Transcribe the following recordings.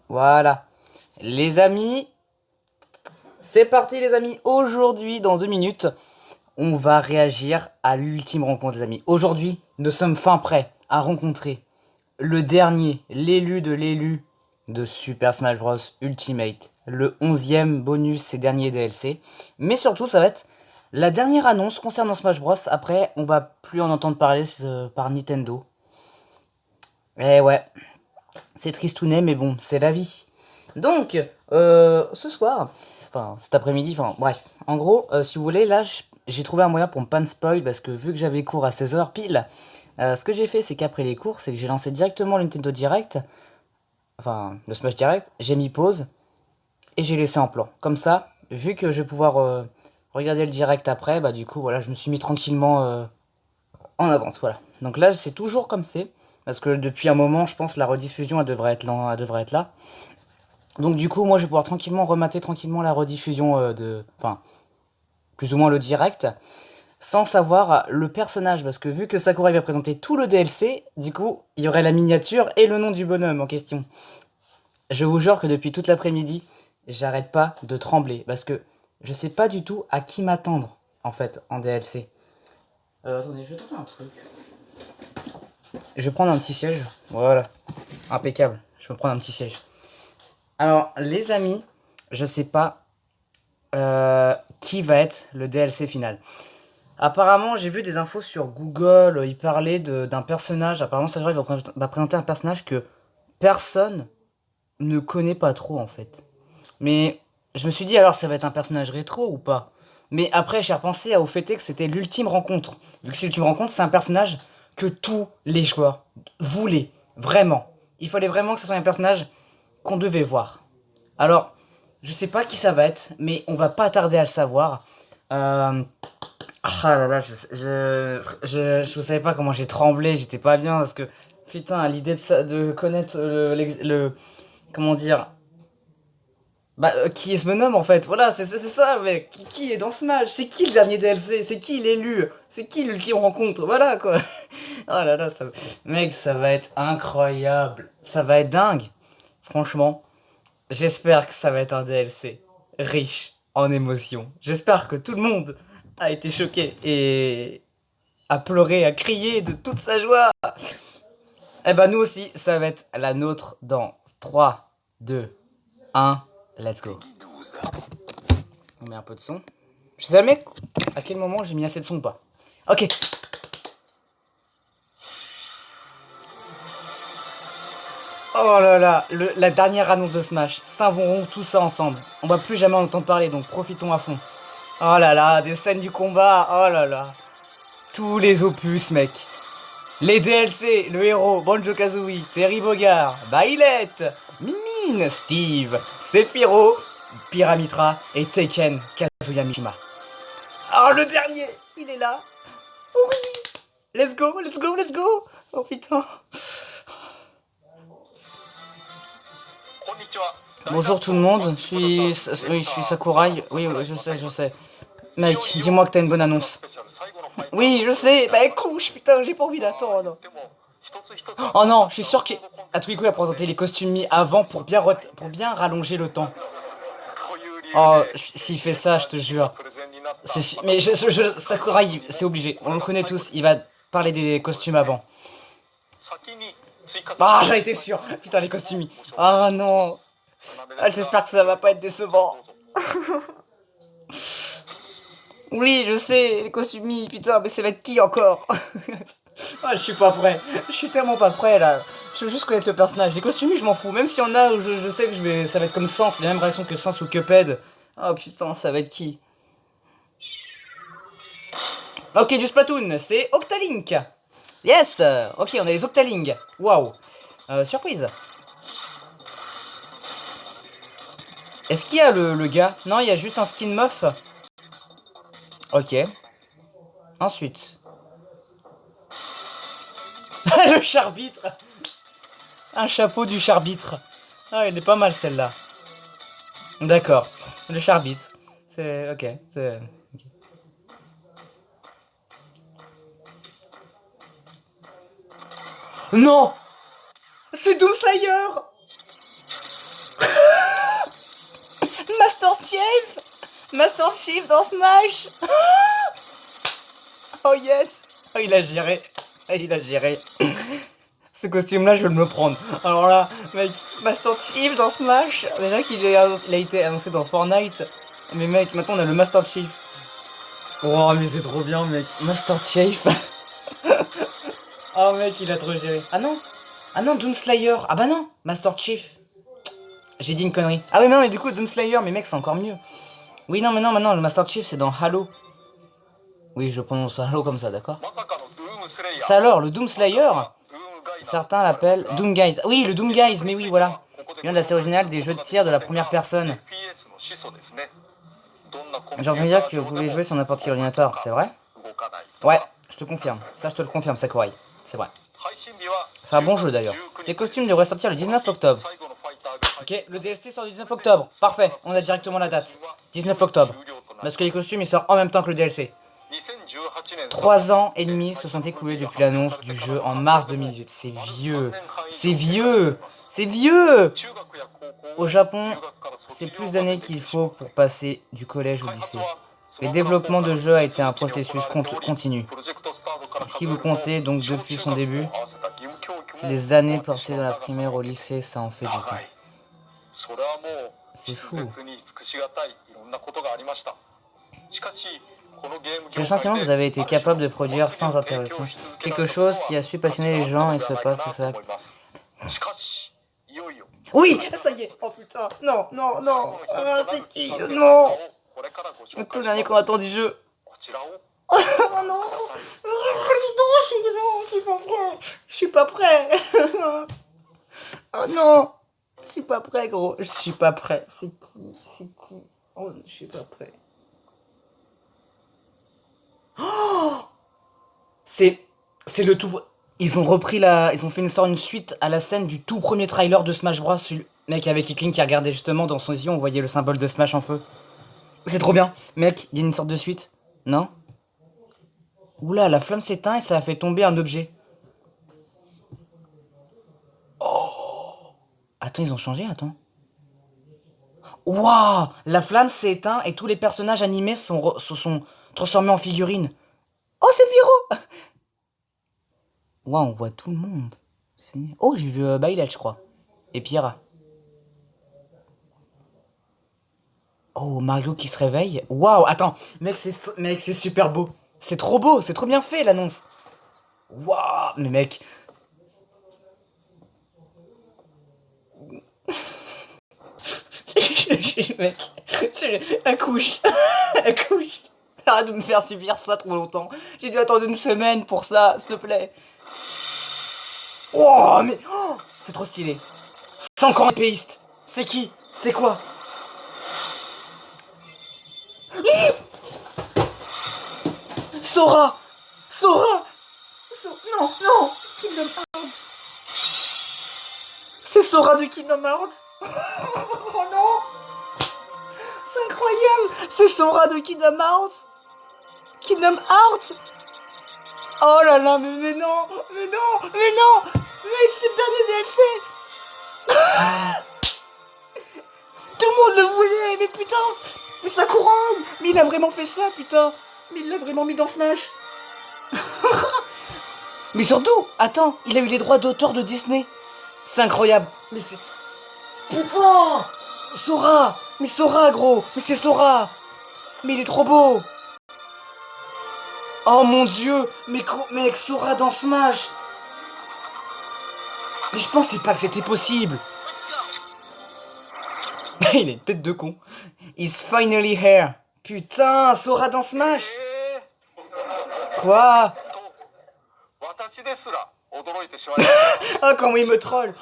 Voilà. Les amis, c'est parti les amis. Aujourd'hui, dans 2 minutes, on va réagir à l'ultime rencontre les amis. Aujourd'hui, nous sommes fin prêts à rencontrer le dernier, l'élu de Super Smash Bros Ultimate. Le 11e bonus et dernier DLC. Mais surtout, ça va être la dernière annonce concernant Smash Bros. Après, on va plus en entendre parler par Nintendo. Eh ouais, c'est tristounet, mais bon, c'est la vie. Donc, ce soir, enfin cet après-midi, enfin bref, en gros, si vous voulez, là, j'ai trouvé un moyen pour me pas me spoil, parce que vu que j'avais cours à 16h pile, ce que j'ai fait, c'est qu'après les cours, c'est que j'ai lancé directement le Nintendo Direct, enfin le Smash Direct, j'ai mis pause, et j'ai laissé en plan. Comme ça, vu que je vais pouvoir regarder le direct après, bah du coup, voilà, je me suis mis tranquillement en avance, voilà. Donc là, c'est toujours comme c'est, parce que depuis un moment, je pense, la rediffusion, elle devrait être là. Donc du coup, moi, je vais pouvoir tranquillement remater tranquillement la rediffusion enfin, plus ou moins le direct, sans savoir le personnage, parce que vu que Sakurai va présenter tout le DLC, du coup, il y aurait la miniature et le nom du bonhomme en question. Je vous jure que depuis toute l'après-midi, j'arrête pas de trembler, parce que je sais pas du tout à qui m'attendre, en fait, en DLC. Attendez, je vais tenter un truc. Je vais prendre un petit siège, voilà, impeccable, je vais prendre un petit siège. Alors, les amis, je sais pas qui va être le DLC final. Apparemment, j'ai vu des infos sur Google, il parlait d'un personnage, apparemment c'est vrai, va présenter un personnage que personne ne connaît pas trop en fait. Mais je me suis dit alors ça va être un personnage rétro ou pas. Mais après j'ai repensé au fait que c'était l'ultime rencontre. Vu que c'est l'ultime rencontre, c'est un personnage que tous les joueurs voulaient, vraiment. Il fallait vraiment que ce soit un personnage qu'on devait voir. Alors, je sais pas qui ça va être, mais on va pas tarder à le savoir. Ah là là, vous savez pas comment j'ai tremblé, j'étais pas bien parce que putain, à l'idée de connaître comment dire, bah qui est ce bonhomme en fait, voilà, c'est ça mec, qui est dans Smash, c'est qui le dernier DLC, c'est qui l'élu, c'est qui l'ultime rencontre, voilà quoi. Oh là là, mec, ça va être incroyable, ça va être dingue, franchement. J'espère que ça va être un DLC riche en émotions. J'espère que tout le monde a été choqué et a pleuré, a crié de toute sa joie. Eh ben nous aussi, ça va être la nôtre dans 3, 2, 1, let's go. On met un peu de son. Je sais jamais à quel moment j'ai mis assez de son ou pas. Ok. Oh là là, la dernière annonce de Smash. Savons tout ça ensemble. On va plus jamais en entendre parler, donc profitons à fond. Oh là là, des scènes du combat, oh là là. Tous les opus, mec. Les DLC, le héros, Banjo-Kazooie, Terry Bogard, Byleth, Mimine, Steve, Sephiroth, Pyramitra et Tekken, Kazuya Mishima. Ah, le dernier, il est là. Oui. Let's go, let's go, let's go. Oh putain. Bonjour tout le monde, oui, je suis Sakurai. Oui, oui, je sais, je sais. Mec, dis-moi que t'as une bonne annonce. Oui, je sais. Bah couche, putain, j'ai pas envie d'attendre. Oh non, je suis sûr qu'à tous les coups, il a présenté les costumes mis avant pour bien rallonger le temps. Oh, s'il fait ça, je te jure. Mais Sakurai, c'est obligé. On le connaît tous. Il va parler des costumes avant. Ah, j'en étais sûr. Putain, les costumes. Ah non. Ah, j'espère que ça va pas être décevant. Oui, je sais, les costumes. Putain, mais ça va être qui encore? Ah, je suis pas prêt. Je suis tellement pas prêt là. Je veux juste connaître le personnage. Les costumes, je m'en fous. Même s'il y en a où je sais que ça va être comme Sans, les mêmes réactions que Sans ou Cuphead. Oh putain, ça va être qui? Ok, du Splatoon, c'est Octalink. Yes. Ok, on a les Octalink. Waouh. Surprise. Est-ce qu'il y a le gars? Non, il y a juste un skin meuf. Ok. Ensuite. Le charbitre. Un chapeau du charbitre. Ah, il est pas mal celle-là. D'accord. Le charbitre. C'est... Ok. C'est... ok. Non. C'est Doomslayer. Master Chief! Master Chief dans Smash! Oh yes! Oh, il a géré. Il a géré. Ce costume-là, je vais me le prendre. Alors là, mec, Master Chief dans Smash. Déjà qu'il il a été annoncé dans Fortnite. Mais mec, maintenant on a le Master Chief. Oh, mais c'est trop bien, mec. Master Chief. Oh, mec, il a trop géré. Ah non! Ah non, Doomslayer. Ah bah non, Master Chief. J'ai dit une connerie. Ah oui, non, mais du coup, Doomslayer, mais mec, c'est encore mieux. Oui, non, mais non, maintenant, le Master Chief, c'est dans Halo. Oui, je prononce Halo comme ça, d'accord? Ça alors, le Doomslayer, certains l'appellent Doom Guys. Oui, le Doom Guys, mais oui, voilà. Il vient de la série originale des jeux de tir de la première personne. J'ai envie de dire que vous pouvez jouer sur n'importe quel ordinateur, c'est vrai? Ouais, je te confirme. Ça, je te le confirme, Sakurai. C'est vrai. C'est un bon jeu d'ailleurs. Ces costumes devraient sortir le 19 octobre. Ok, le DLC sort le 19 octobre. Parfait, on a directement la date. 19 octobre. Parce que les costumes ils sortent en même temps que le DLC. 3 ans et demi se sont écoulés depuis l'annonce du jeu en mars 2018. C'est vieux. C'est vieux. C'est vieux. Au Japon, c'est plus d'années qu'il faut pour passer du collège au lycée. Le développement de jeu a été un processus continu. Si vous comptez donc depuis son début, c'est des années passées de la primaire au lycée, ça en fait du temps. C'est fou. J'ai le sentiment que vous avez été capable de produire sans interruption quelque chose qui a su passionner les gens et se passe ça. Oui, ça y est. Oh putain, non, non, non. Ah, c'est qui? Non. Le tout dernier qu'on attend du jeu. Oh non. Non, je suis pas prêt. Oh non. Je suis pas prêt, gros. Je suis pas prêt. C'est qui? Oh, je suis pas prêt. Oh, c'est le tout. Ils ont fait une suite à la scène du tout premier trailer de Smash Bros. Mec, avec Iklin qui regardait justement dans son yeux, on voyait le symbole de Smash en feu. C'est trop bien. Mec, il y a une sorte de suite. Non? Oula, la flamme s'éteint et ça a fait tomber un objet. Oh! Attends, ils ont changé, attends. Waouh! La flamme s'est éteinte et tous les personnages animés se sont transformés en figurines. Oh, c'est Viro! Waouh, on voit tout le monde. Oh, j'ai vu Bailet, je crois. Et Pierre. Oh, Mario qui se réveille. Waouh, attends, mec, c'est super beau. C'est trop beau, c'est trop bien fait l'annonce. Waouh, mais mec. Mec, accouche. Accouche. Arrête de me faire subir ça trop longtemps. J'ai dû attendre une semaine pour ça, s'il te plaît. Oh, mais oh, c'est trop stylé. C'est encore un épéiste. C'est qui? C'est quoi? Sora! Non, Kingdom Hearts. C'est Sora de Kingdom Hearts. Oh non. C'est incroyable. C'est Sora de Kingdom Hearts. Kingdom Hearts. Oh là là, mais non. Mec, c'est le dernier DLC. Tout le monde le voulait, mais putain. Mais Sakurai. Mais il a vraiment fait ça, putain. Mais il l'a vraiment mis dans Smash. Mais surtout, attends, il a eu les droits d'auteur de Disney. C'est incroyable. Mais c'est... Putain, Sora. Mais Sora, gros. Mais c'est Sora. Mais il est trop beau. Oh mon dieu. Mais mec, Sora dans Smash. Mais je pensais pas que c'était possible. Il est tête de con. He's finally here. Putain, Sora dans Smash. Quoi? Ah, comment il me troll.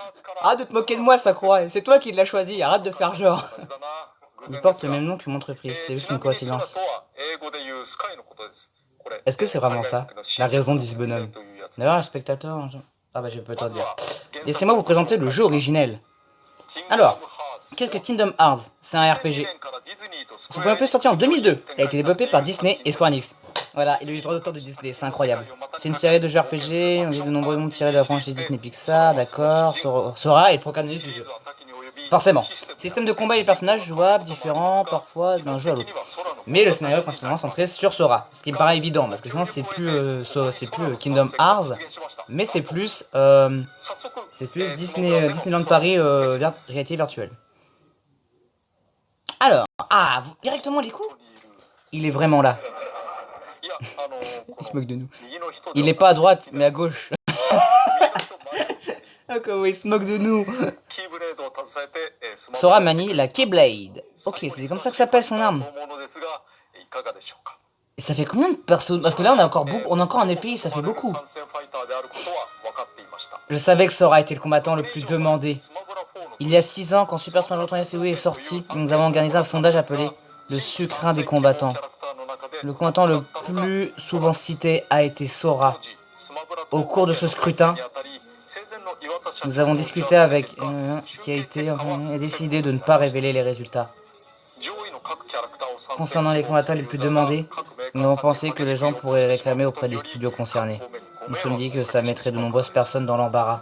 Arrête de te moquer de moi, Sakurai. C'est toi qui l'as choisi, arrête de faire genre. Il porte le même nom que mon entreprise, c'est juste une coïncidence. Est-ce que c'est vraiment ça, la raison de ce bonhomme? D'ailleurs, un spectateur... Ah bah j'ai peut être dire. Laissez-moi vous présenter le jeu originel. Alors, qu'est-ce que Kingdom Hearts? C'est un RPG. Ce jeu est sorti en 2002. Il a été développé par Disney et Square Enix. Voilà, il a eu le droit d'auteur de Disney, c'est incroyable. C'est une série de jeux RPG, on a de nombreux mondes tirés de la franchise Disney Pixar, d'accord. Sora est le protagoniste du jeu. Forcément. Système de combat et les personnages jouables, différents parfois d'un jeu à l'autre. Mais le scénario est principalement centré sur Sora. Ce qui me paraît évident, parce que sinon c'est plus, Kingdom Hearts, mais c'est plus Disneyland Paris réalité virtuelle. Alors, directement les coups. Il est vraiment là. Il se moque de nous. Il est pas à droite, mais à gauche. Ah, comment il se moque de nous. Sora manie la Keyblade. Ok, c'est comme ça que s'appelle son arme. Et ça fait combien de persos? Parce que là on a encore un épée, ça fait beaucoup. Je savais que Sora était le combattant le plus demandé. Il y a 6 ans, quand Super Smash Bros. SOE est sorti, nous avons organisé un sondage appelé le sucrin des combattants. Le combattant le plus souvent cité a été Sora. Au cours de ce scrutin, nous avons discuté avec qui a été décidé de ne pas révéler les résultats. Concernant les combattants les plus demandés, nous avons pensé que les gens pourraient réclamer auprès des studios concernés. Nous nous sommes dit que ça mettrait de nombreuses personnes dans l'embarras.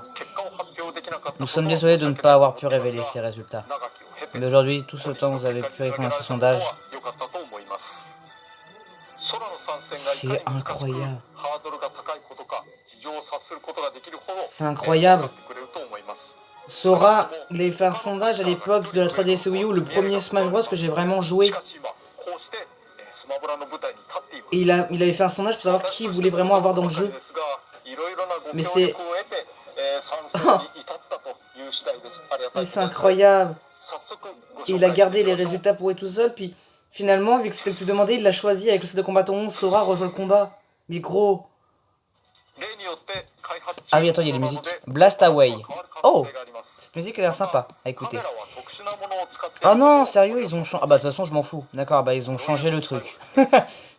Nous sommes désolés de ne pas avoir pu révéler ces résultats. Mais aujourd'hui, tout ce temps vous avez pu répondre à ce sondage. C'est incroyable. C'est incroyable. Sora, il avait fait un sondage à l'époque de la 3DS Wii U, le premier Smash Bros que j'ai vraiment joué. Et il avait fait un sondage pour savoir qui voulait vraiment avoir dans le jeu. Mais c'est... Mais c'est incroyable. Il a gardé les résultats pour lui tout seul, puis finalement, vu que c'était le plus demandé, il l'a choisi avec le set de combattant 11, Sora rejoint le combat. Mais gros... Ah oui, attends, il y a des musiques. Blast Away. Oh, cette musique a l'air sympa à écouter. Oh non, sérieux, ils ont changé... Ah bah de toute façon, je m'en fous. D'accord, bah ils ont changé le truc.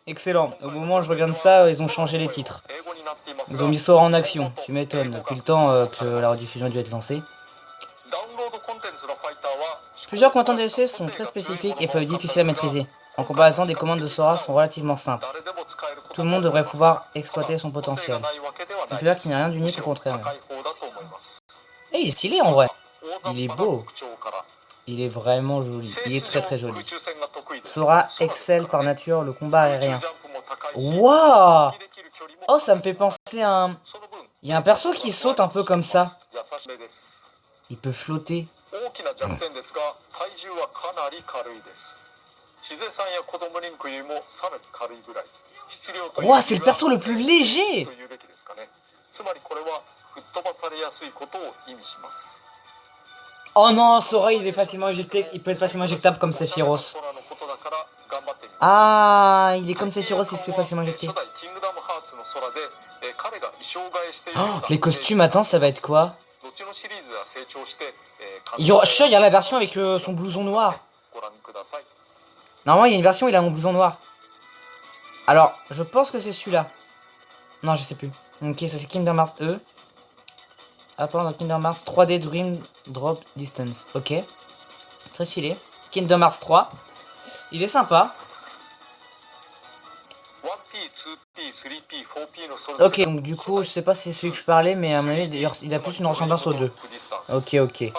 Excellent. Au moment où je regarde ça, ils ont changé les titres. Ils ont mis Sora en action. Tu m'étonnes. Depuis le temps que la rediffusion a dû être lancée. Plusieurs combattants DLC sont très spécifiques et peuvent être difficiles à maîtriser. En comparaison, des commandes de Sora sont relativement simples. Tout le monde devrait pouvoir exploiter son potentiel. On peut dire qu'il n'y a rien d'unique, au contraire. Et il est stylé en vrai. Il est beau. Il est vraiment joli. Il est très très joli. Sora excelle par nature le combat aérien. Waouh! Oh, ça me fait penser à un... Il y a un perso qui saute un peu comme ça. Il peut flotter. Wow, c'est le perso le plus léger. Oh non, Sora il est facilement éjecté, il peut être facilement éjectable comme Sephiroth. Ah, il est comme Sephiroth, il se fait facilement éjecter. Oh, les costumes, attends, ça va être quoi? Je suis sûr, il y a la version avec son blouson noir. Normalement, il y a une version où il a mon blouson noir. Alors, je pense que c'est celui-là. Non, je sais plus. Ok, ça c'est Kingdom Hearts E. Attends, dans Kingdom Hearts 3D Dream Drop Distance. Ok. Très stylé. Kingdom Hearts 3. Il est sympa. Ok, donc du coup, je sais pas si c'est celui que je parlais, mais à mon avis, d'ailleurs, il a plus une ressemblance aux deux. Ok, ok.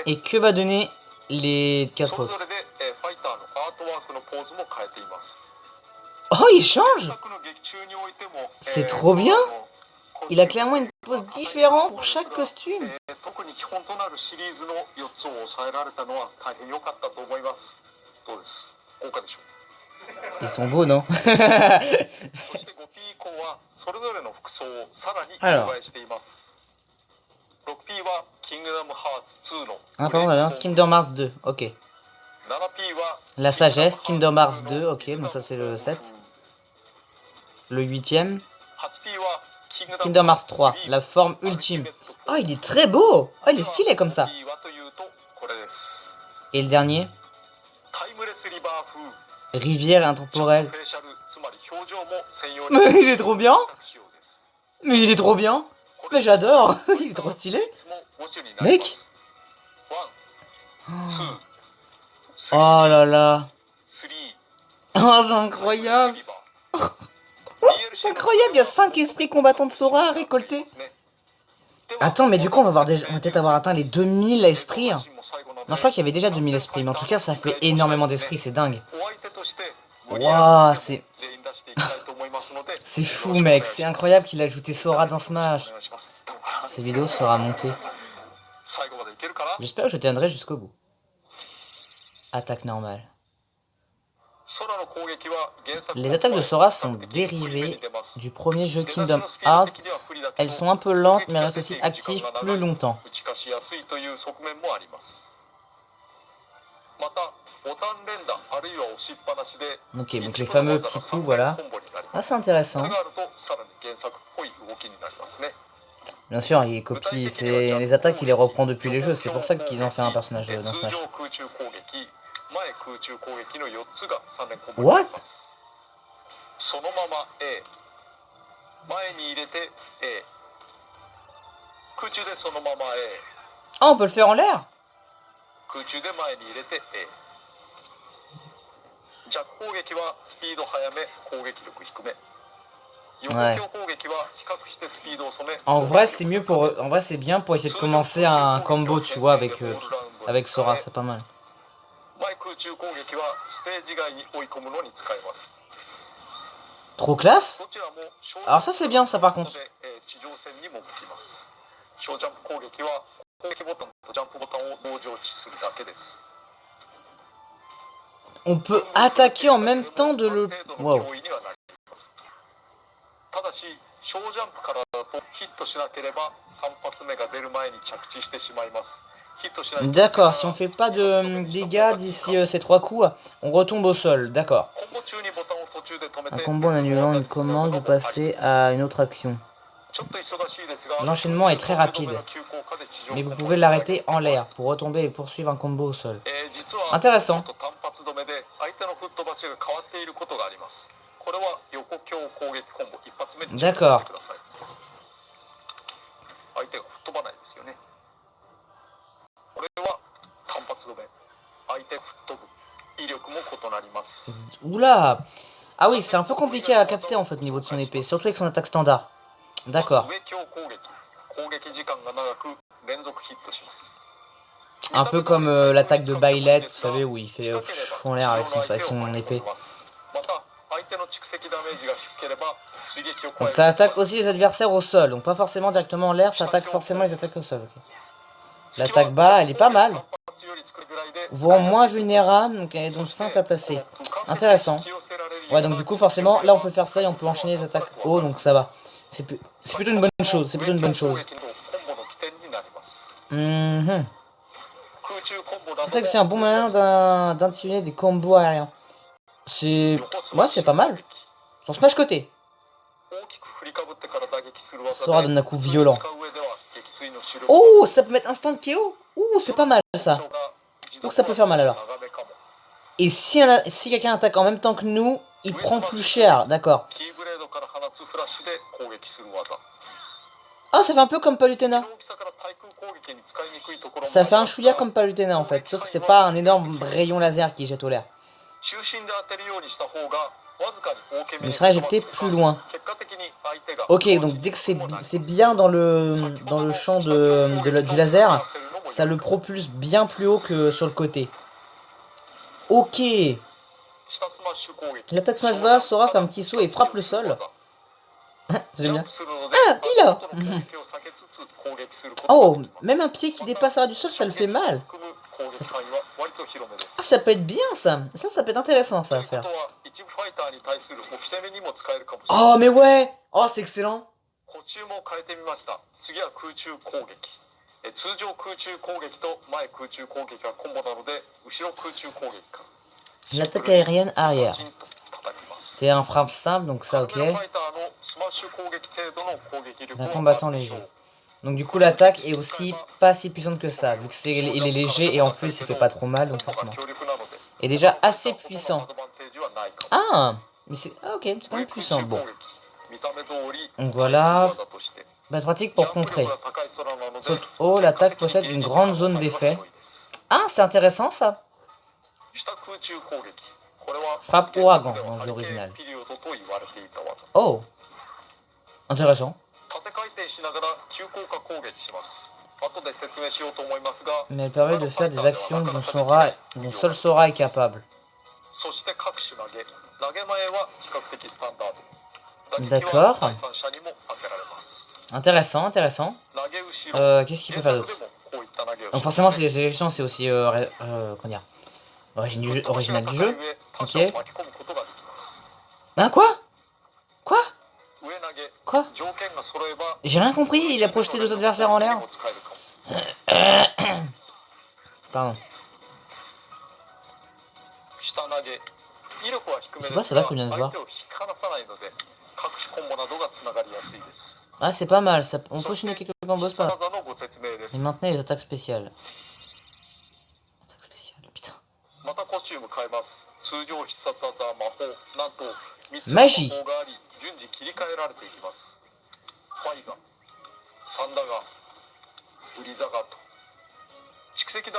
Et que va donner les 4 autres? Oh, il change! C'est trop bien! Il a clairement une pose différente pour chaque costume. Ils sont beaux, non? Alors. Ah, pardon, alors, Kingdom Hearts 2, ok. La sagesse, Kingdom Hearts 2, ok, donc ça c'est le 7. Le 8ème. Kingdom Hearts 3, la forme ultime. Oh, il est très beau! Oh, il est stylé comme ça. Et le dernier? Rivière intemporelle. Mais il est trop bien! Mais il est trop bien! Mais j'adore! Il est trop stylé! Mec! Oh là là! Oh, c'est incroyable! C'est incroyable, il y a 5 esprits combattants de Sora à récolter! Attends, mais du coup, on va peut-être avoir atteint les 2000 esprits. Non, je crois qu'il y avait déjà 2000 esprits, mais en tout cas, ça fait énormément d'esprits, c'est dingue. Waouh, c'est fou, mec. C'est incroyable qu'il a ajouté Sora dans Smash. Cette vidéo sera montée. J'espère que je tiendrai jusqu'au bout. Attaque normale. Les attaques de Sora sont dérivées du premier jeu Kingdom Hearts. Elles sont un peu lentes mais restent aussi actives plus longtemps. Ok, donc les fameux petits coups, voilà. Ah, c'est intéressant. Bien sûr, il copie les attaques, il les reprend depuis les jeux. C'est pour ça qu'ils ont fait un personnage dans Smash. What? Ah, on peut le faire en l'air? Ouais. En vrai, c'est mieux pour. En vrai, c'est bien pour essayer de commencer un combo, tu vois, avec Sora, c'est pas mal. Trop classe? Alors ça c'est bien ça par contre. On peut attaquer en même temps de le... Wow. D'accord, si on fait pas de dégâts d'ici ces 3 coups, on retombe au sol, d'accord. Un combo en annulant une commande, vous passez à une autre action. L'enchaînement est très rapide, mais vous pouvez l'arrêter en l'air pour retomber et poursuivre un combo au sol. Intéressant. D'accord. Oula. Ah oui, c'est un peu compliqué à capter en fait au niveau de son épée, surtout avec son attaque standard. D'accord. Un peu comme l'attaque de Byleth, vous savez, où il fait en l'air avec son épée. Donc ça attaque aussi les adversaires au sol, donc pas forcément directement en l'air, ça attaque forcément les attaques au sol. Okay. L'attaque bas, elle est pas mal. Voire moins vulnérable, donc elle est donc simple à placer. Intéressant. Ouais, donc du coup forcément, là on peut faire ça et on peut enchaîner les attaques haut, donc ça va. C'est plutôt une bonne chose, c'est plutôt une bonne chose. Peut-être que c'est un bon moyen d'intuner des combos aériens. C'est... Ouais, c'est pas mal. Son smash côté. Sora donne un coup violent. Oh, ça peut mettre instant KO. Ouh, c'est pas mal ça. Donc ça peut faire mal alors. Et si quelqu'un attaque en même temps que nous, il prend plus cher, d'accord. Ah, ça fait un peu comme Palutena. Ça fait un chouïa comme Palutena en fait, sauf que c'est pas un énorme rayon laser qui jette au l'air. Mais il sera éjecté plus loin. Ok, donc dès que c'est bien dans le champ du laser, ça le propulse bien plus haut que sur le côté. Ok. L'attaque smash bas, Sora fait un petit saut et frappe le sol. C'est bien. Ah, Vila. Oh, même un pied qui dépassera du sol, ça le fait mal. Ah, ça peut être bien ça. Ça peut être intéressant ça à faire. Oh, mais ouais. Oh, c'est excellent. L'attaque aérienne arrière. C'est un frappe simple, donc ça ok. Un combattant léger. Donc du coup l'attaque est aussi pas si puissante que ça, vu que il est léger et en plus il fait pas trop mal, donc forcément. Et déjà assez puissant. Ah, mais c'est ok, c'est quand même puissant. Bon. Donc voilà. Bah, pratique pour contrer. Saute haut, l'attaque possède une grande zone d'effet. Ah, c'est intéressant ça. Frappe ouragan dans l'original. Oh, intéressant. Mais elle permet de faire des actions dont seul Sora est capable. D'accord. Intéressant, intéressant. Qu'est-ce qu'il peut faire d'autre? Donc forcément, ces élections, c'est aussi comment dire, original du jeu. Ok. Hein, quoi? Quoi? Quoi? J'ai rien compris, il a projeté deux adversaires en l'air. Pardon. C'est pas celle-là qu'on vient de voir. Ah, c'est pas mal, ça, on peut chaîner quelques combos ça. Et maintenant les attaques spéciales. Attaques spéciales, putain. Magie.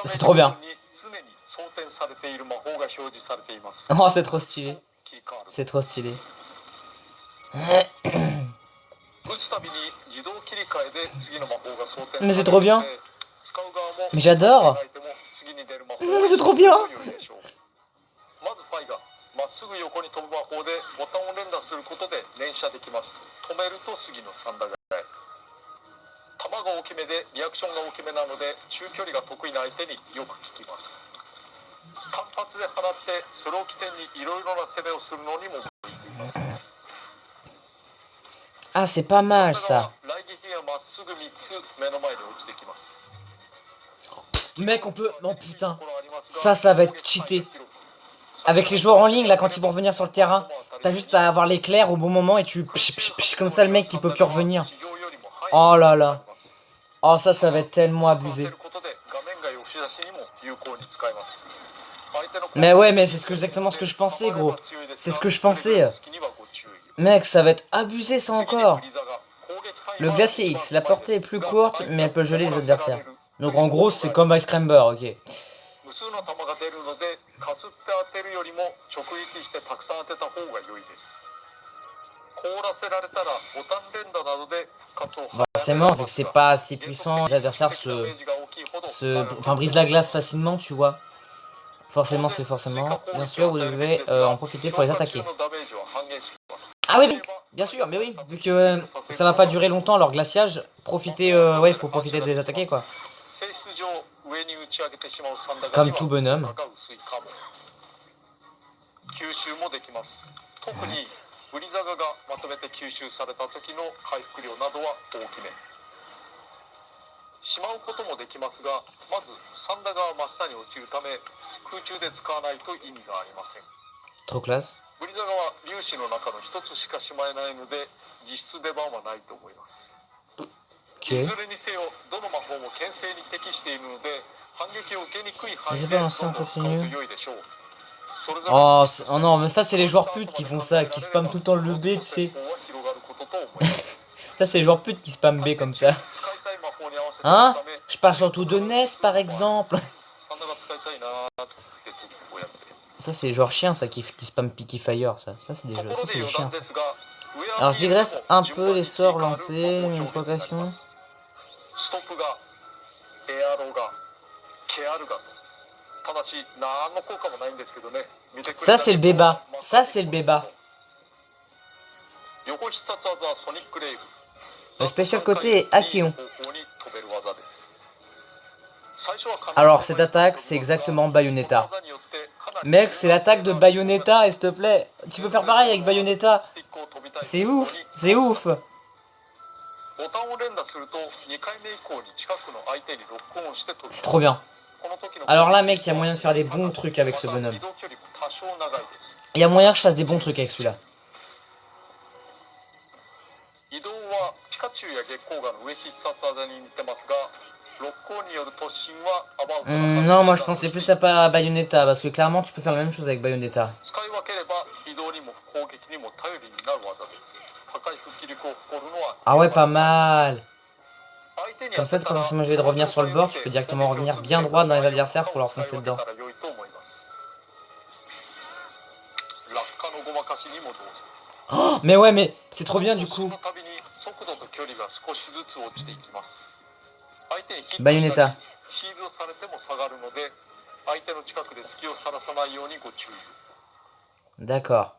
C'est trop bien. Oh, c'est trop stylé. C'est trop stylé. Mais c'est trop bien. Mais j'adore. C'est trop bien. Ah, c'est pas mal ça. Mec, on peut... Oh putain. Ça va être cheaté. Avec les joueurs en ligne, là, quand ils vont revenir sur le terrain, t'as juste à avoir l'éclair au bon moment et tu... comme ça, le mec, il peut plus revenir. Oh là là. Oh, ça va être tellement abusé. Mais ouais, mais c'est exactement ce que je pensais, gros. C'est ce que je pensais. Mec, ça va être abusé, ça encore. Le glacier X, la portée est plus courte, mais elle peut geler les adversaires. Donc en gros, c'est comme Ice Scramber, ok. Forcément, vu que c'est pas assez puissant, les adversaires enfin, brisent la glace facilement, tu vois. Forcément, c'est forcément. Bien sûr, vous devez en profiter pour les attaquer. Ah oui, oui, bien sûr, mais oui, vu que ça va pas durer longtemps leur glaciage, profitez, ouais, il faut profiter de les attaquer quoi. Comme tout bonhomme. Trop classe. Ok. J'ai pas lancé, on continue. Oh, oh non, mais ça c'est les joueurs putes qui font ça, qui spamment tout le temps le B, tu sais. Ça c'est les joueurs putes qui spamment B comme ça. Hein? Je parle surtout de NES par exemple. Ça c'est les joueurs chiens ça qui spam Picky Fire ça. Ça c'est des jeux, ça c'est des chiens. Ça. Alors je digresse un peu les sorts lancés, une progression. Ça c'est le béba. Ça c'est le béba. Le spécial côté est Akion. Alors cette attaque c'est exactement Bayonetta. Mec, c'est l'attaque de Bayonetta, s'il te plaît. Tu peux faire pareil avec Bayonetta. C'est ouf, c'est ouf. C'est trop bien. Alors là, mec, il y a moyen de faire des bons trucs avec ce bonhomme. Il y a moyen que je fasse des bons trucs avec celui-là. Non, moi je pensais plus à Bayonetta, parce que clairement tu peux faire la même chose avec Bayonetta. Ah ouais, pas mal. Comme ça, quand je vais de revenir sur le bord, tu peux directement revenir bien droit dans les adversaires pour leur foncer dedans. Oh, mais ouais, mais c'est trop bien du coup. Bayonetta. D'accord.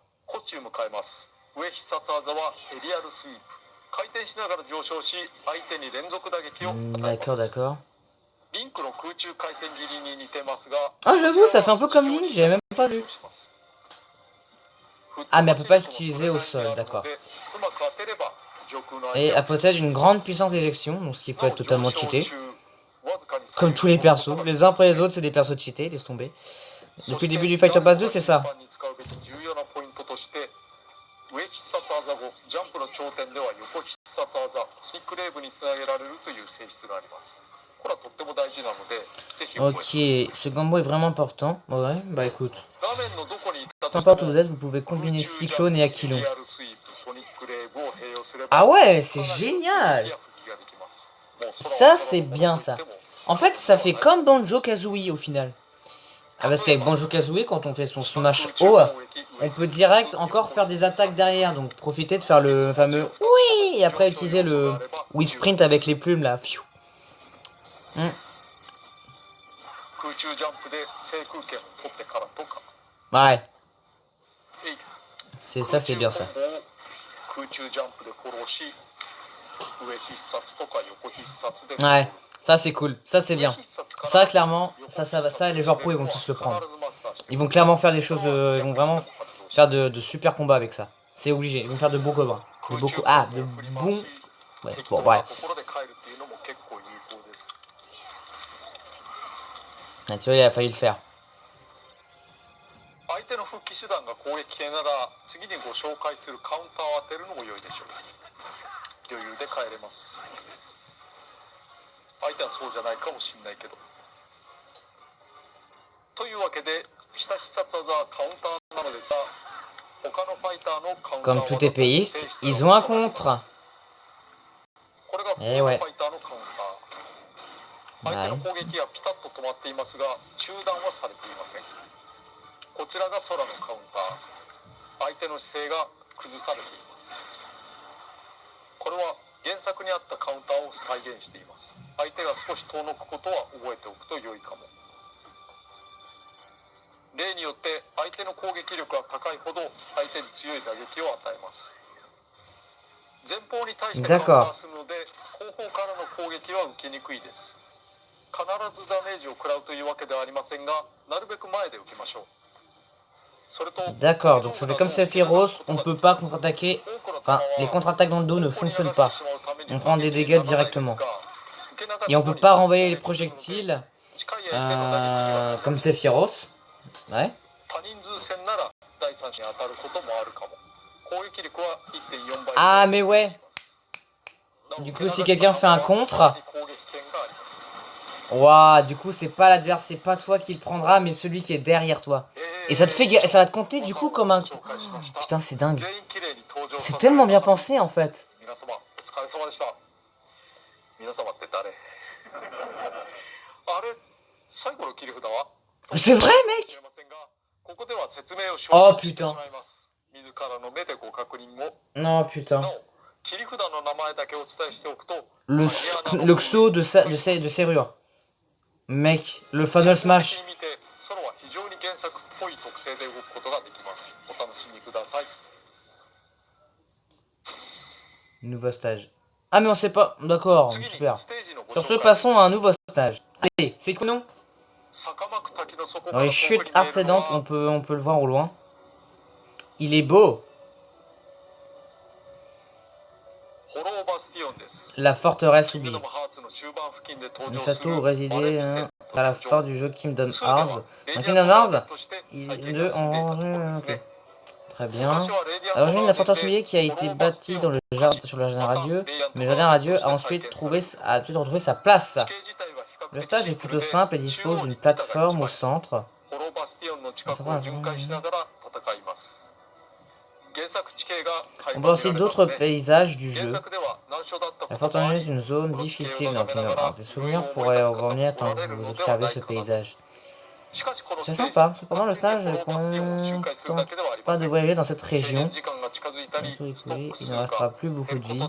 D'accord, d'accord. Ah, j'avoue, ça fait un peu comme Link, j'avais même pas vu. Ah, mais elle peut pas l'utiliser au sol, d'accord. Et elle possède une grande puissance d'éjection, donc ce qui peut être totalement cheaté. Comme tous les persos, les uns après les autres, c'est des persos cheatés, laisse tomber. Depuis le début du Fighter Pass 2, c'est ça. Ok, ce combo est vraiment important. Ouais, bah écoute. Peu importe où vous êtes, vous pouvez combiner Cyclone et Aquilon. Ah ouais, c'est génial. Ça, c'est bien ça. En fait, ça fait comme Banjo-Kazooie au final. Ah, parce qu'avec Banjo-Kazooie, quand on fait son smash haut, on peut direct encore faire des attaques derrière. Donc profiter de faire le fameux oui et après utiliser le Wii Sprint avec les plumes là. Ouais. C'est ça, c'est bien ça. Ouais, ça c'est cool, ça c'est bien. Ça clairement, ça les joueurs pro ils vont tous le prendre. Ils vont clairement faire des choses de, ils vont vraiment faire de super combats avec ça. C'est obligé, ils vont faire de beaux combats. De beaucoup, ah, de bons. Ouais, bon, ouais. Ah, tu vois, il a failli le faire. Comme tout épéiste, ils ont un contre. Eh ouais. Ouais. D'accord. D'accord, donc ça fait comme Sephiroth, on peut pas contre-attaquer. Enfin, les contre-attaques dans le dos ne fonctionnent pas. On prend des dégâts directement. Et on peut pas renvoyer les projectiles comme Sephiroth. Ouais. Ah mais ouais. Du coup si quelqu'un fait un contre. Waouh, du coup c'est pas l'adversaire, c'est pas toi qui le prendra, mais celui qui est derrière toi. Et ça te fait, ça va te compter du coup comme un. Putain, c'est dingue. C'est tellement bien pensé en fait. C'est vrai, mec. Oh putain. Non putain. Le XO de serrure. Mec, le Final Smash. Nouveau stage. Ah mais on sait pas. D'accord, super. Sur ce, passons à un nouveau stage. Allez, c'est quoi non? Dans les chutes harcelantes, on peut le voir au loin. Il est beau. La forteresse oubliée. Le château où résidait à la fin du jeu Kingdom Hearts. Dans Kingdom Hearts, ok. Très bien. À l'origine, la forteresse oubliée qui a été bâtie dans sur le jardin radieux, mais le jardin radieux a ensuite retrouvé sa place. Le stage est plutôt simple et dispose d'une plateforme au centre. On voit aussi d'autres paysages du jeu. La forteresse est une zone difficile dans Kingdom Hearts. Des souvenirs pourraient revenir tant que vous observez ce paysage. C'est sympa. Cependant, le stage ne contente pas de voyager dans cette région. Bientôt écoulé, il ne restera plus beaucoup de vie.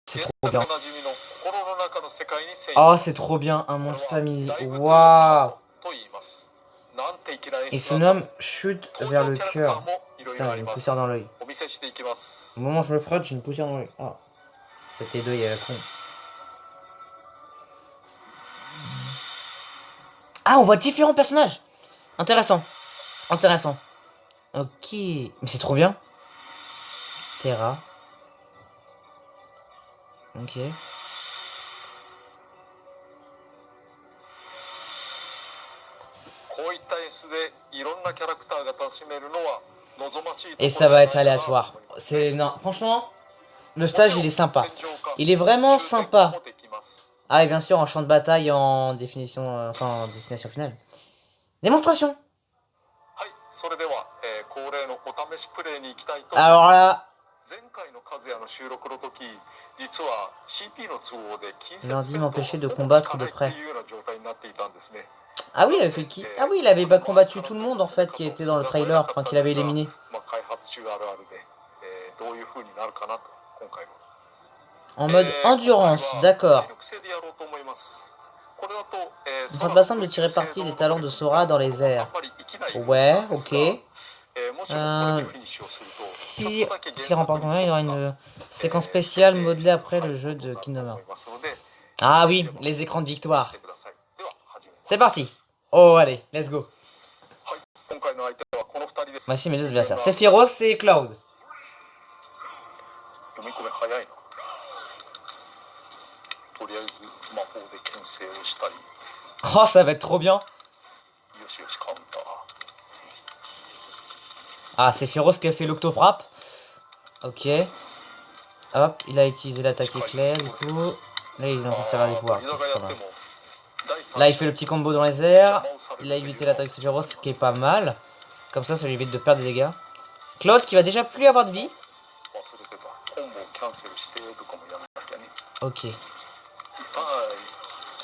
C'est trop bien. Oh, c'est trop bien, un monde familier. Waouh! Il se nomme Chute vers le cœur. Putain, j'ai une poussière dans l'œil. Au moment où je me frotte, j'ai une poussière dans l'œil. Ah, c'était deux, il y a la con. Ah, on voit différents personnages. Intéressant. Intéressant. Ok. Mais c'est trop bien. Terra. Ok. Et ça va être aléatoire. C'est... Non, franchement, le stage, il est sympa. Il est vraiment sympa. Ah, et bien sûr, en champ de bataille, en définition... enfin, en destination finale. Démonstration. Alors là... Lundi m'empêchait de combattre de près. Ah oui, il avait fait qui? Ah oui, il avait combattu tout le monde en fait qui était dans le trailer, enfin qu'il avait éliminé. En mode endurance, d'accord. Il semble pas simple de tirer parti des talents de Sora dans les airs. Ouais, ok. Si remporte combien, il y aura une séquence spéciale modelée après le jeu de Kingdom Hearts. Ah oui, les écrans de victoire. C'est parti. Oh, allez, let's go. Voici mes deux adversaires. Sephiroth et Cloud. Oh, ça va être trop bien. Ah, Sephiroth qui a fait l'octofrappe. Ok. Hop, il a utilisé l'attaque éclair du coup. Là, il est en train de servir des pouvoirs. Là, il fait le petit combo dans les airs. Il a évité l'attaque de Sephiroth, ce qui est pas mal. Comme ça lui évite de perdre des dégâts. Claude qui va déjà plus avoir de vie. Ok.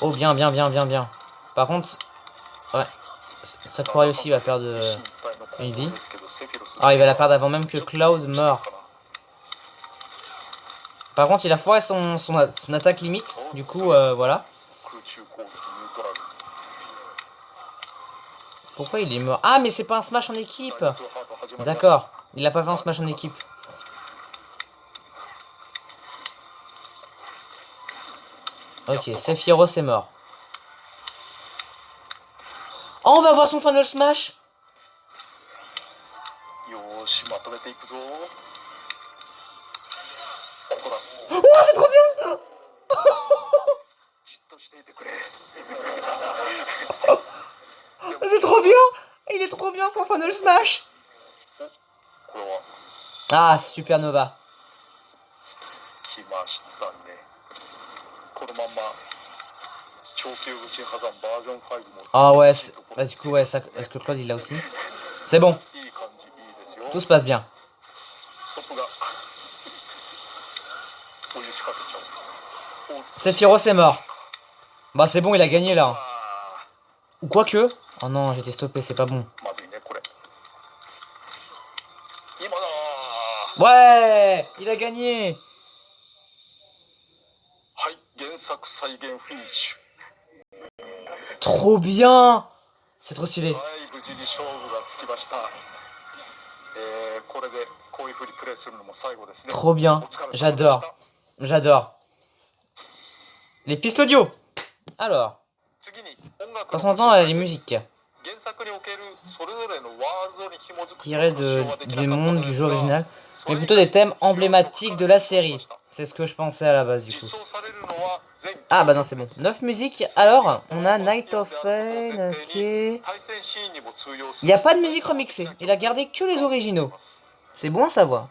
Oh, bien, bien, bien, bien, bien. Par contre, ouais. Sakurai aussi va perdre une vie. Ah, il va la perdre avant même que Cloud meure. Par contre, il a foiré son attaque limite. Du coup, voilà. Pourquoi il est mort? Ah, mais c'est pas un smash en équipe. D'accord. Il a pas fait un smash en équipe. Ok, Sephiroth est mort. Oh, on va voir son final smash. Oh, c'est trop bien. C'est trop bien. Il est trop bien son final smash. Ah, Supernova. Ah ouais, bah, du coup ouais, est-ce que Claude il l'a aussi? C'est bon. Tout se passe bien. Sephiroth est mort. Bah c'est bon, il a gagné là. Ou quoique. Oh non, j'étais stoppé, c'est pas bon. Ouais, il a gagné. Trop bien. C'est trop stylé. Trop bien. J'adore. J'adore. Les pistes audio. Alors. Passons maintenant à les musiques. Tirées du monde du jeu original, mais plutôt des thèmes emblématiques de la série. C'est ce que je pensais à la base du coup. Ah bah non, c'est bon. 9 musiques. Alors, on a Night of Fame, ok. Il n'y a pas de musique remixée. Il a gardé que les originaux. C'est bon à savoir.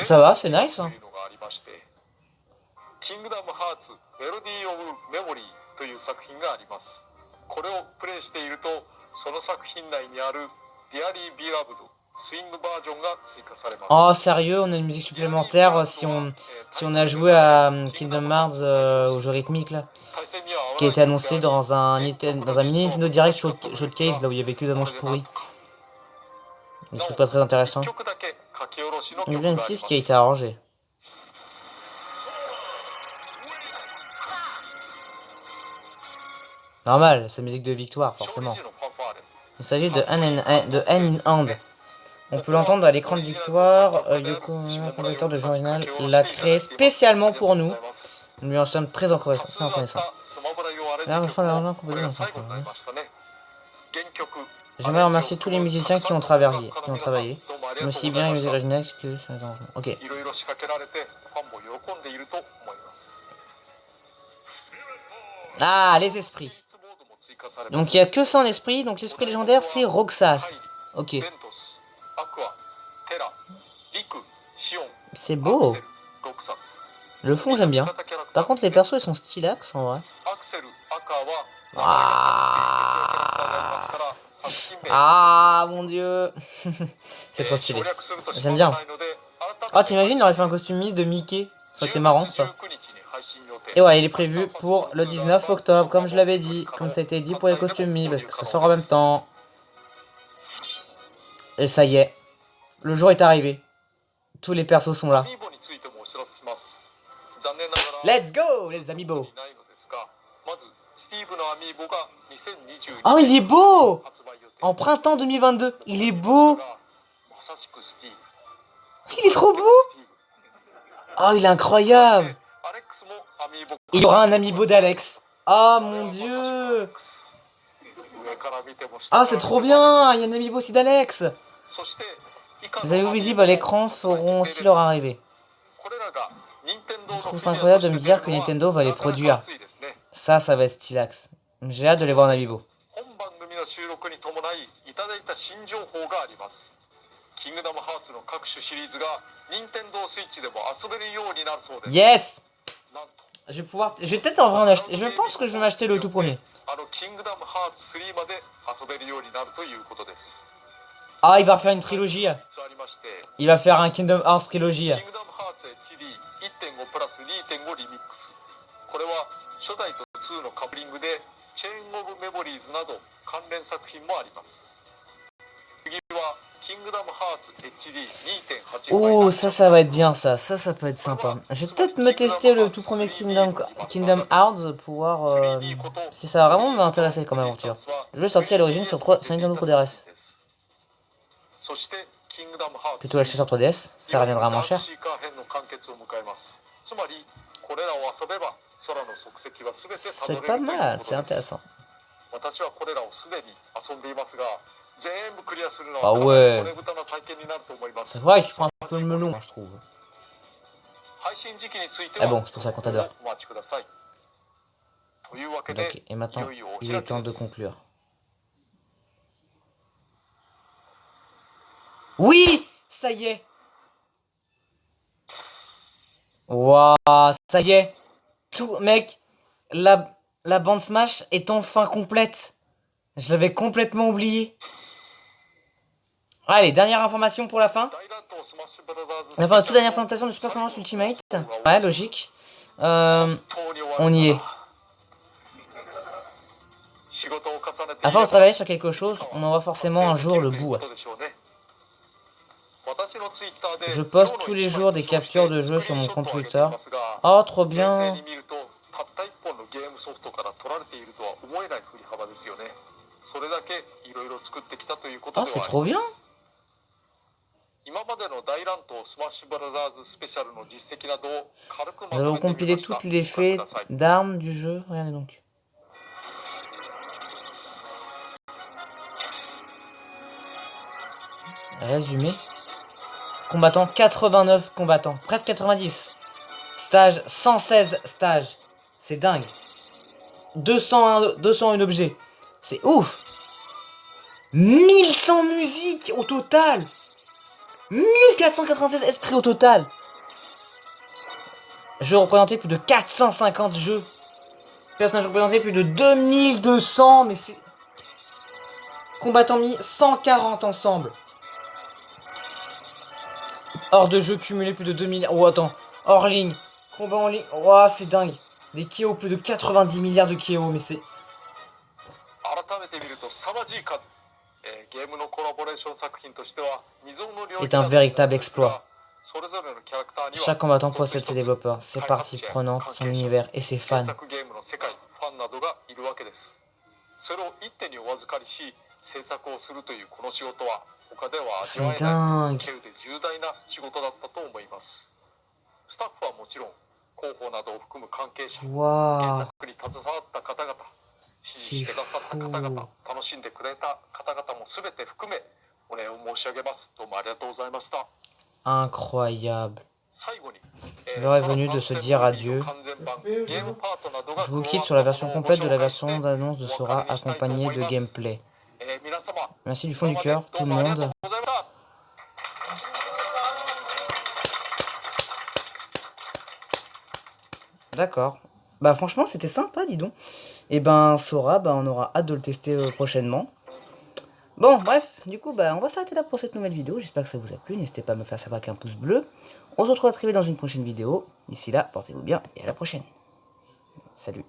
Ça va, c'est nice. Hein. キングダムハーツメロディー・オブ・メモリーという作品があります。これをプレイしているとその作品内にあるディアリー・ビラブドスイングバージョンが追加されます。Oh sérieux, on a une musique supplémentaire si on a joué à Kingdom Hearts au jeu rythmique là, qui a été annoncé dans un mini Nintendo Direct Showcase là où il y avait que des annonces pourries. Des trucs pas très intéressants. Il y a une piste qui a été arrangée. Normal, c'est musique de victoire, forcément. Il s'agit de N in Hand. On peut l'entendre à l'écran de victoire. Yoko, un compositeur de jeu original, l'a créé spécialement pour nous. Nous lui en sommes très reconnaissants. J'aimerais remercier tous les musiciens qui ont travaillé. Mais aussi bien les musiques originales que sur les arrangements. Ok. Ah, les esprits. Donc il n'y a que ça en esprit. Donc l'esprit légendaire, c'est Roxas. Ok. C'est beau. Le fond, j'aime bien. Par contre, les persos, ils sont stylax en vrai. Ah mon dieu. C'est trop stylé. J'aime bien. Oh, t'imagines, il aurait fait un costume de Mickey. Ça aurait été marrant, ça. Et ouais, il est prévu pour le 19 octobre, comme je l'avais dit. Comme ça a été dit pour les costumes Mi, parce que ça sort en même temps. Et ça y est. Le jour est arrivé. Tous les persos sont là. Let's go, les amiibo. Oh, il est beau. En printemps 2022. Il est beau. Il est trop beau. Oh, il est incroyable. Il y aura un amiibo d'Alex. Oh mon dieu. Ah, c'est trop bien. Il y a un amiibo aussi d'Alex. Les amiibo visibles à l'écran feront aussi leur arrivée. Je trouve ça incroyable de me dire que Nintendo va les produire. Ça va être stylax. J'ai hâte de les voir en amiibo. Yes. Je vais peut-être en vrai en acheter. Je pense que je vais m'acheter le tout premier. Ah, il va refaire une trilogie. Il va faire un Kingdom Hearts trilogie. Oh, ça va être bien ça peut être sympa. Je vais peut-être me tester le tout premier Kingdom Hearts pour voir si ça va vraiment m'intéresser comme aventure. Le jeu est sorti à l'origine sur Nintendo 3DS. Plutôt acheter sur 3DS, ça reviendra moins cher. C'est pas mal, c'est intéressant. Ah ouais. C'est vrai que tu prends un peu le melon, je trouve. Ah bon, c'est pour ça qu'on t'adore. Ok, et maintenant, il est temps de conclure. Oui, ça y est. Waouh, ça y est. Tout, mec, la bande Smash est enfin complète. Je l'avais complètement oublié. Allez, dernière information pour la fin. Enfin, toute dernière présentation de Super Smash Bros Ultimate. Ouais, logique. On y est. À force de travailler sur quelque chose, on en voit forcément un jour le bout. Je poste tous les jours des captures de jeux sur mon compte Twitter. Oh, trop bien. Oh, c'est trop bien. Nous avons compilé toutes les faits d'armes du jeu. Regardez donc. Résumé. Combattants, 89 combattants. Presque 90. Stage, 116 stages. C'est dingue. 201 objets. C'est ouf. 1100 musiques au total. 1496 esprits au total. Jeux représentés plus de 450 jeux. Personnages représentés plus de 2200. Mais c'est... Combattants mis 140 ensemble. Hors de jeu cumulé plus de 2 milliards. Oh attends. Hors ligne. Combat en ligne. Oh c'est dingue. Des KO, plus de 90 milliards de KO. Mais c'est... est un véritable exploit. Chaque combattant possède ses développeurs, ses parties prenantes, son univers et ses fans. C'est dingue. Waouh. C'est fou. Incroyable. L'heure est venue de se dire adieu. Je vous quitte sur la version complète de la version d'annonce de Sora accompagnée de gameplay. Merci du fond du cœur, tout le monde. D'accord. Bah franchement c'était sympa dis donc. Et ben Sora, bah on aura hâte de le tester prochainement. Bon bref, du coup bah on va s'arrêter là pour cette nouvelle vidéo. J'espère que ça vous a plu. N'hésitez pas à me faire savoir avec un pouce bleu. On se retrouve à très vite dans une prochaine vidéo. D'ici là, portez-vous bien et à la prochaine. Salut.